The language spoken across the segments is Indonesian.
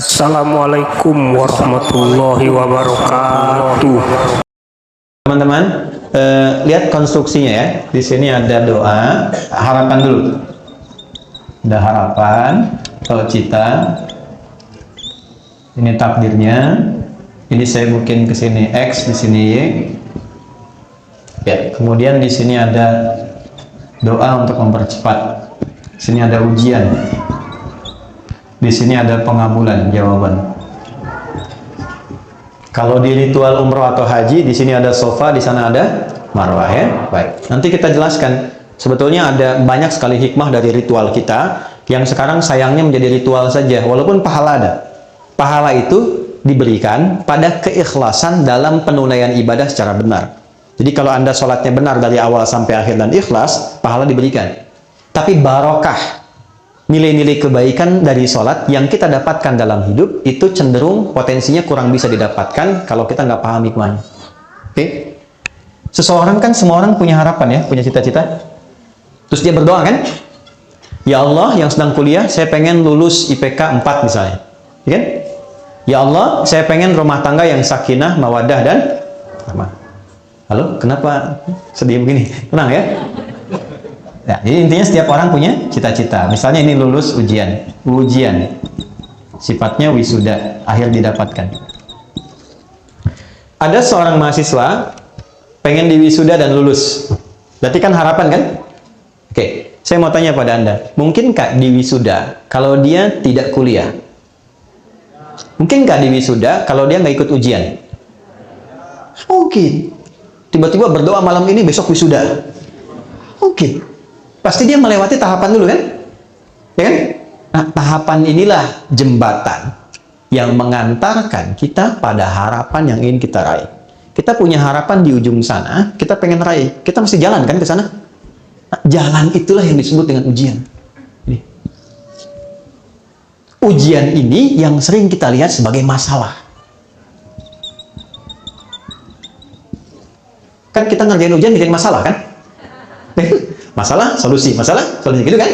Assalamualaikum warahmatullahi wabarakatuh. Teman-teman, lihat konstruksinya ya. Di sini ada doa, harapan dulu. Ada harapan, atau cita. Ini takdirnya. Ini saya mungkin ke sini X, di sini Y. Ya, kemudian di sini ada doa untuk mempercepat. Di sini ada ujian. Di sini ada pengabulan jawaban. Kalau di ritual umroh atau haji, di sini ada sofa, di sana ada marwah ya. Baik. Nanti kita jelaskan. Sebetulnya ada banyak sekali hikmah dari ritual kita yang sekarang sayangnya menjadi ritual saja, walaupun pahala ada. Pahala itu diberikan pada keikhlasan dalam penunaian ibadah secara benar. Jadi kalau Anda sholatnya benar dari awal sampai akhir dan ikhlas, pahala diberikan. Tapi barokah, nilai-nilai kebaikan dari sholat yang kita dapatkan dalam hidup itu cenderung potensinya kurang bisa didapatkan kalau kita nggak paham hikmahnya. Oke? Seseorang kan, semua orang punya harapan ya, punya cita-cita. Terus dia berdoa kan? Ya Allah, yang sedang kuliah, saya pengen lulus IPK 4 misalnya. Ya kan? Ya Allah, saya pengen rumah tangga yang sakinah, mawadah, dan rahmah. Halo, kenapa sedih begini? Tenang ya. Nah, jadi intinya setiap orang punya cita-cita. Misalnya ini lulus ujian. Sifatnya wisuda, akhir didapatkan. Ada seorang mahasiswa pengen diwisuda dan lulus. Berarti kan harapan kan? Oke, saya mau tanya pada Anda. Mungkinkah diwisuda kalau dia tidak kuliah? Mungkinkah diwisuda kalau dia nggak ikut ujian? Mungkin. Tiba-tiba berdoa malam ini, besok wisuda. Mungkin. Pasti dia melewati tahapan dulu kan? Ya kan? Nah, tahapan inilah jembatan yang mengantarkan kita pada harapan yang ingin kita raih. Kita punya harapan di ujung sana, kita pengen raih. Kita mesti jalan kan ke sana? Nah, jalan itulah yang disebut dengan ujian. Ini. Ujian ini yang sering kita lihat sebagai masalah. Kan kita ngerjain ujian jadi masalah kan? Masalah, solusi, gitu kan?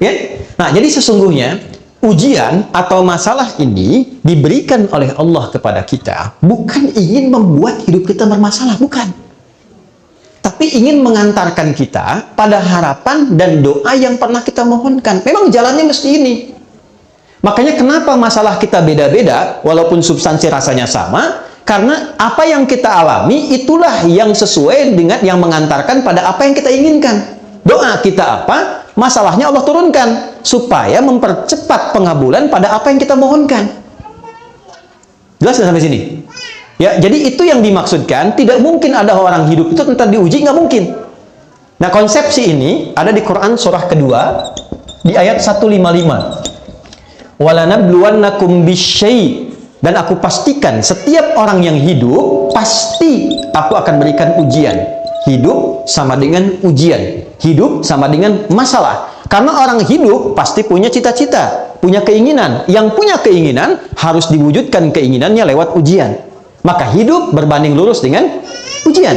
Ya? Nah, jadi sesungguhnya ujian atau masalah ini diberikan oleh Allah kepada kita bukan ingin membuat hidup kita bermasalah, bukan. Tapi ingin mengantarkan kita pada harapan dan doa yang pernah kita mohonkan. Memang jalannya mesti ini. Makanya kenapa masalah kita beda-beda walaupun substansi rasanya sama? Karena apa yang kita alami itulah yang sesuai dengan yang mengantarkan pada apa yang kita inginkan. Doa kita apa? Masalahnya Allah turunkan supaya mempercepat pengabulan pada apa yang kita mohonkan. Jelas sampai sini? Ya, jadi itu yang dimaksudkan. Tidak mungkin ada orang hidup itu tentang diuji, nggak mungkin. Nah, konsepsi ini ada di Quran surah kedua di ayat 155. Walanabluwannakum bisyai', dan aku pastikan setiap orang yang hidup pasti aku akan berikan ujian. Hidup sama dengan ujian. Hidup sama dengan masalah. Karena orang hidup pasti punya cita-cita, punya keinginan. Yang punya keinginan harus diwujudkan keinginannya lewat ujian. Maka hidup berbanding lurus dengan ujian.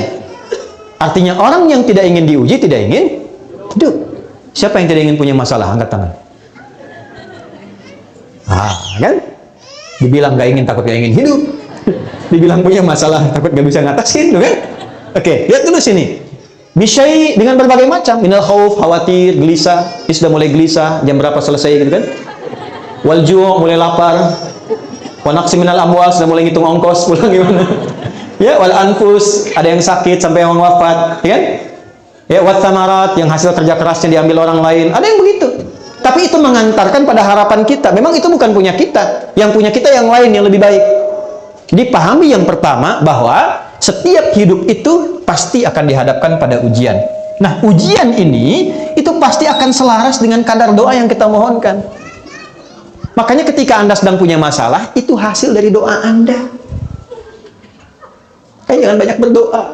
Artinya orang yang tidak ingin diuji tidak ingin hidup. Siapa yang tidak ingin punya masalah? Angkat tangan. Kan? Dibilang gak ingin, takut gak ingin hidup. Dibilang punya masalah, takut gak bisa ngatasin, kan? Oke, lihat dulu sini. Bisyai dengan berbagai macam. Minal khauf, khawatir, gelisah. Ini sudah mulai gelisah, jam berapa selesai gitu kan? Wal ju', mulai lapar. Wa naqsi minal amwal, sudah mulai ngitung ongkos, pulang gimana? Ya, wal anfus, ada yang sakit sampai yang wafat, ya kan? Ya, wat thamarat, yang hasil kerja kerasnya diambil orang lain. Ada yang begitu. Tapi itu mengantarkan pada harapan kita. Memang itu bukan punya kita. Yang punya kita yang lain, yang lebih baik. Jadi pahami yang pertama bahwa setiap hidup itu pasti akan dihadapkan pada ujian. Nah, ujian ini itu pasti akan selaras dengan kadar doa yang kita mohonkan. Makanya ketika Anda sedang punya masalah, itu hasil dari doa Anda. Jangan banyak berdoa.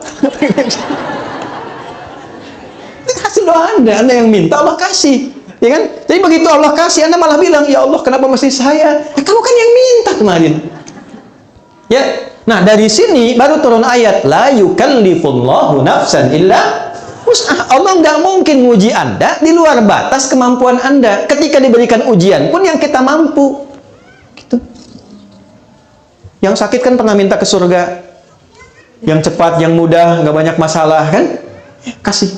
Itu hasil doa Anda yang minta, Allah kasih. Ya kan? Jadi begitu Allah kasih, Anda malah bilang, ya Allah, kenapa mesti saya? Kamu kan yang minta kemarin. Ya. Nah, dari sini baru turun ayat la yukallifullahu nafsan illa wus'aha. Allah nggak mungkin nguji Anda di luar batas kemampuan Anda. Ketika diberikan ujian pun yang kita mampu. Gitu. Yang sakit kan pernah minta ke surga. Yang cepat, yang mudah, nggak banyak masalah kan? Kasih.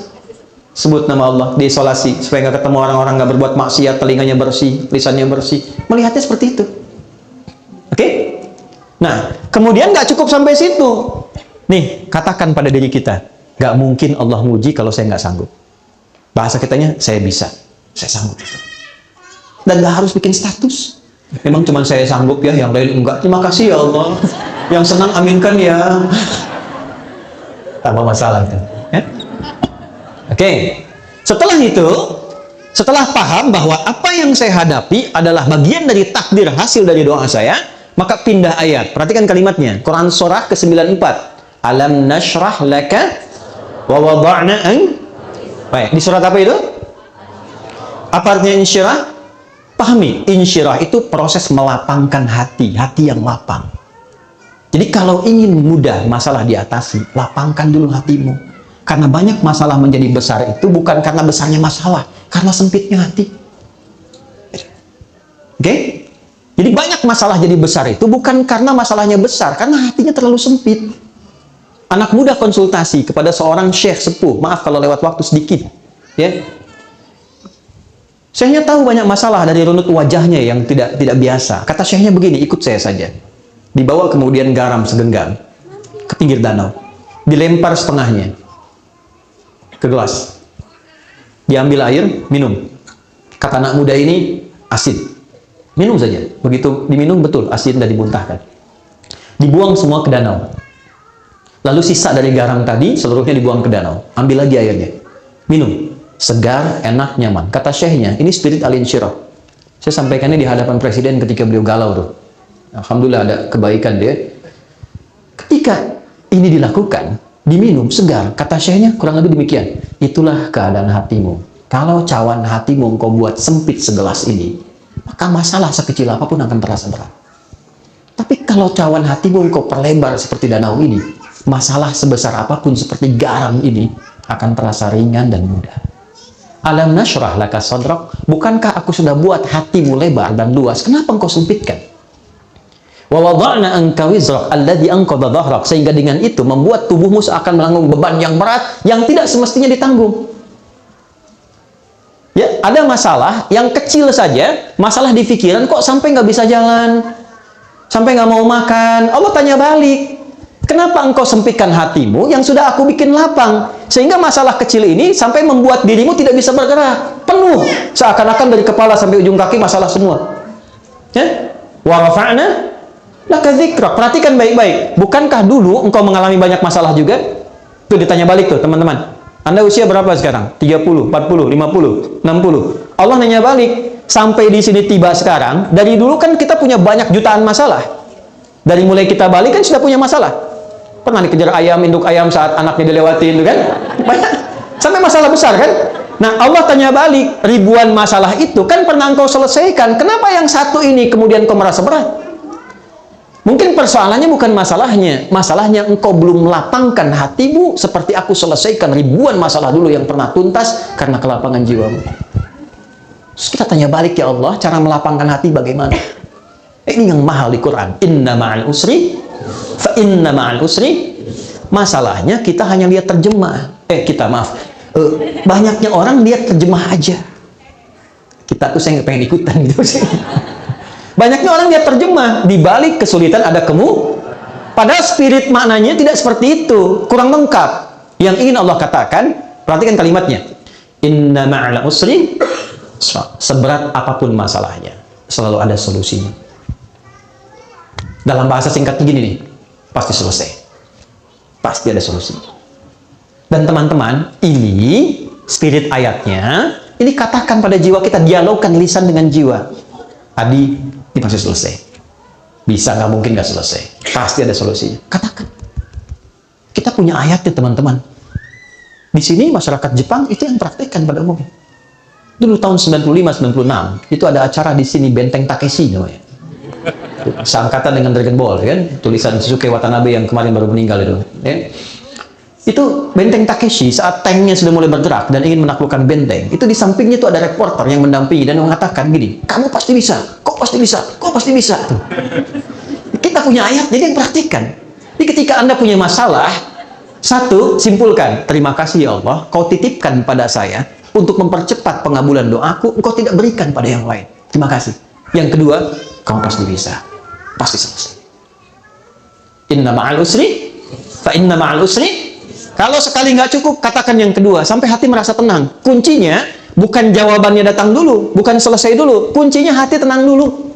Sebut nama Allah, diisolasi supaya nggak ketemu orang-orang, nggak berbuat maksiat, telinganya bersih, lisannya bersih. Melihatnya seperti itu. Oke? Nah, kemudian nggak cukup sampai situ. Nih, katakan pada diri kita, nggak mungkin Allah nguji kalau saya nggak sanggup. Bahasa kitanya, saya bisa, saya sanggup. Dan nggak harus bikin status. Memang cuma saya sanggup ya, yang lain enggak. Terima kasih ya Allah. Yang senang aminkan ya. Tambah masalah itu. Ya? Oke. Setelah itu, setelah paham bahwa apa yang saya hadapi adalah bagian dari takdir hasil dari doa saya, maka pindah ayat. Perhatikan kalimatnya. Quran surah ke-94. Alam nashrah laka wa wada'na an. Baik, di surat apa itu? Apa artinya insyirah? Pahami, insyirah itu proses melapangkan hati, hati yang lapang. Jadi kalau ingin mudah masalah diatasi, lapangkan dulu hatimu. Karena banyak masalah menjadi besar itu bukan karena besarnya masalah, karena sempitnya hati. Oke? Jadi banyak masalah jadi besar itu bukan karena masalahnya besar, karena hatinya terlalu sempit. Anak muda konsultasi kepada seorang syekh sepuh, maaf kalau lewat waktu sedikit, ya. Syekhnya tahu banyak masalah dari runut wajahnya yang tidak biasa. Kata syekhnya begini, ikut saya saja. Dibawa kemudian garam segenggam ke pinggir danau, dilempar setengahnya ke gelas, diambil air, minum. Kata anak muda ini, asin, minum saja. Begitu diminum, betul asin dan dimuntahkan, dibuang semua ke danau. Lalu sisa dari garam tadi seluruhnya dibuang ke danau, ambil lagi airnya, minum, segar, enak, nyaman. Kata syekhnya, ini spirit al-insyirah. Saya sampaikannya di hadapan presiden ketika beliau galau tuh. Alhamdulillah ada kebaikan dia. Ketika ini dilakukan, diminum segar, kata syekhnya kurang lebih demikian. Itulah keadaan hatimu. Kalau cawan hatimu engkau buat sempit segelas ini, maka masalah sekecil apapun akan terasa berat. Tapi kalau cawan hatimu engkau perlebar seperti danau ini, masalah sebesar apapun seperti garam ini akan terasa ringan dan mudah. Alam nashrah laka sadrak, bukankah aku sudah buat hatimu lebar dan luas? Kenapa engkau sempitkan? Wa wada'na anka wizrak alladhi anqadha dhahrak, sehingga dengan itu membuat tubuhmu seakan menanggung beban yang berat yang tidak semestinya ditanggung. Ya, ada masalah yang kecil saja, masalah di pikiran, kok sampai nggak bisa jalan, sampai nggak mau makan. Allah tanya balik, kenapa engkau sempitkan hatimu yang sudah aku bikin lapang, sehingga masalah kecil ini sampai membuat dirimu tidak bisa bergerak, penuh, seakan-akan dari kepala sampai ujung kaki masalah semua. Ya? Wa rafa'na laka dzikrak. Perhatikan baik-baik. Bukankah dulu engkau mengalami banyak masalah juga? Tuh ditanya balik tuh teman-teman. Anda usia berapa sekarang? 30, 40, 50, 60. Allah nanya balik. Sampai di sini tiba sekarang, dari dulu kan kita punya banyak jutaan masalah. Dari mulai kita balik kan sudah punya masalah. Pernah dikejar ayam, induk ayam saat anaknya dilewatin itu kan? Banyak. Sampai masalah besar kan? Nah, Allah tanya balik, ribuan masalah itu kan pernah engkau selesaikan. Kenapa yang satu ini kemudian kau merasa berat? Mungkin persoalannya bukan masalahnya. Masalahnya engkau belum melapangkan hatimu seperti aku selesaikan ribuan masalah dulu yang pernah tuntas karena kelapangan jiwamu. Terus kita tanya balik, ya Allah, cara melapangkan hati bagaimana? Ini yang mahal di Quran. Inna ma'al usri fa inna ma'al usri. Masalahnya kita hanya lihat terjemah. Banyaknya orang lihat terjemah aja. Kita tuh saya nggak pengen ikutan gitu sih. Banyaknya orang lihat terjemah, di balik kesulitan ada padahal spirit maknanya tidak seperti itu, kurang lengkap. Yang ingin Allah katakan, perhatikan kalimatnya. Inna ma'al usri, seberat apapun masalahnya, selalu ada solusinya. Dalam bahasa singkat begini nih, pasti selesai. Pasti ada solusi. Dan teman-teman, ini spirit ayatnya, ini katakan pada jiwa kita, dialogkan lisan dengan jiwa. Adi, ini pasti selesai. Bisa, nggak mungkin nggak selesai. Pasti ada solusinya. Katakan. Kita punya ayatnya, teman-teman. Di sini masyarakat Jepang itu yang praktekkan pada umumnya. Dulu tahun 95-96 itu ada acara di sini, Benteng Takeshi namanya. Seangkatan dengan Dragon Ball, kan? Tulisan Shusuke Watanabe yang kemarin baru meninggal itu. Ya? Itu Benteng Takeshi saat tanknya sudah mulai bergerak dan ingin menaklukkan benteng. Itu di sampingnya itu ada reporter yang mendampingi dan mengatakan gini, kamu pasti bisa, kok pasti bisa, kok pasti bisa. Tuh. Kita kita punya ayat, jadi yang praktikkan. Jadi ketika Anda punya masalah, satu, simpulkan, terima kasih ya Allah, kau titipkan pada saya untuk mempercepat pengabulan doaku, engkau tidak berikan pada yang lain. Terima kasih. Yang kedua, kamu pasti bisa. Pasti selesai. Inna ma'al usri, fa inna ma'al usri. Kalau sekali nggak cukup, katakan yang kedua, sampai hati merasa tenang. Kuncinya, bukan jawabannya datang dulu, bukan selesai dulu. Kuncinya hati tenang dulu.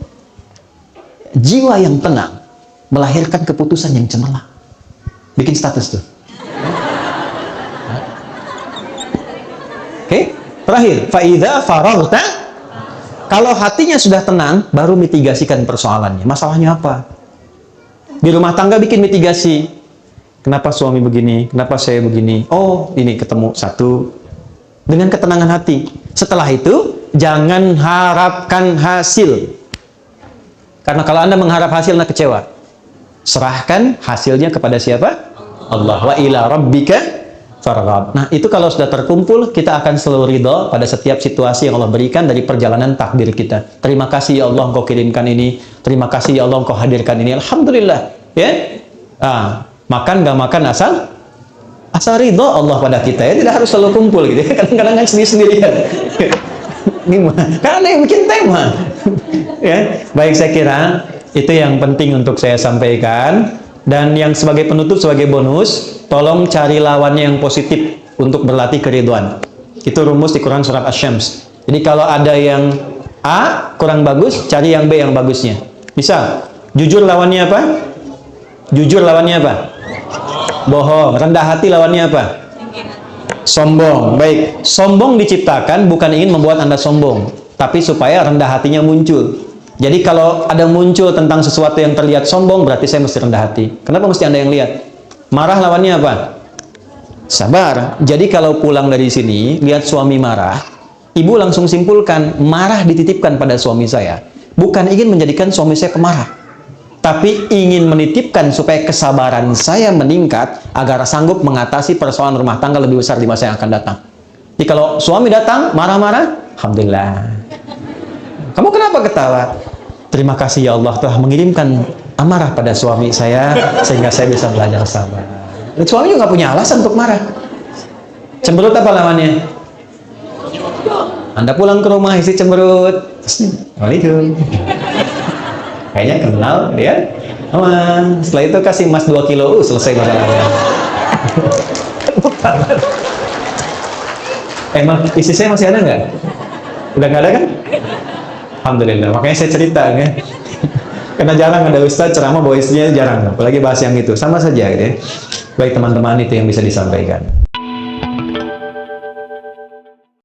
Jiwa yang tenang melahirkan keputusan yang cemerlang. Bikin status tuh. Oke, terakhir, faida faragta. Kalau hatinya sudah tenang, baru mitigasikan persoalannya. Masalahnya apa? Di rumah tangga bikin mitigasi. Kenapa suami begini? Kenapa saya begini? Oh, ini ketemu satu. Dengan ketenangan hati. Setelah itu, jangan harapkan hasil. Karena kalau Anda mengharap hasil, Anda kecewa. Serahkan hasilnya kepada siapa? Allah. Wa ila rabbika farghab. Nah, itu kalau sudah terkumpul, kita akan selalu ridho pada setiap situasi yang Allah berikan dari perjalanan takdir kita. Terima kasih ya Allah Engkau kirimkan ini. Terima kasih ya Allah Engkau hadirkan ini. Alhamdulillah. Ya. Makan gak makan asal ridho Allah pada kita ya. Tidak harus selalu kumpul gitu ya. Kadang-kadang kan sendiri-sendirian. Gimana? Karena yang bikin tema. Ya. Baik, saya kira itu yang penting untuk saya sampaikan. Dan yang sebagai penutup, sebagai bonus, tolong cari lawannya yang positif untuk berlatih keridhaan. Itu rumus di Quran surat Asy-Syams. Jadi kalau ada yang A kurang bagus, cari yang B yang bagusnya. Misal, jujur lawannya apa? Jujur lawannya apa? Bohong. Rendah hati lawannya apa? Sombong. Baik, sombong diciptakan bukan ingin membuat Anda sombong, tapi supaya rendah hatinya muncul. Jadi kalau ada muncul tentang sesuatu yang terlihat sombong, berarti saya mesti rendah hati. Kenapa mesti Anda yang lihat? Marah lawannya apa? Sabar. Jadi kalau pulang dari sini, lihat suami marah, ibu langsung simpulkan, marah dititipkan pada suami saya. Bukan ingin menjadikan suami saya pemarah, tapi ingin menitipkan supaya kesabaran saya meningkat, agar sanggup mengatasi persoalan rumah tangga lebih besar di masa yang akan datang. Jadi kalau suami datang, marah-marah, Alhamdulillah. Kamu kenapa ketawa? Terima kasih ya Allah telah mengirimkan amarah pada suami saya sehingga saya bisa belajar sabar. Suami juga nggak punya alasan untuk marah. Cemberut apa lawannya? Anda pulang ke rumah istri cemberut. Waalaikumsalam. Kayaknya kenal ya. Aman. Setelah itu kasih emas 2 kilo, selesai masalahnya. Emang istri saya masih ada nggak? Udah nggak ada kan? Alhamdulillah, makanya saya cerita ya. Karena jarang ada ustadz ceramah bahwa istrinya jarang, apalagi bahas yang itu. Sama saja gitu ya. Baik teman-teman, itu yang bisa disampaikan.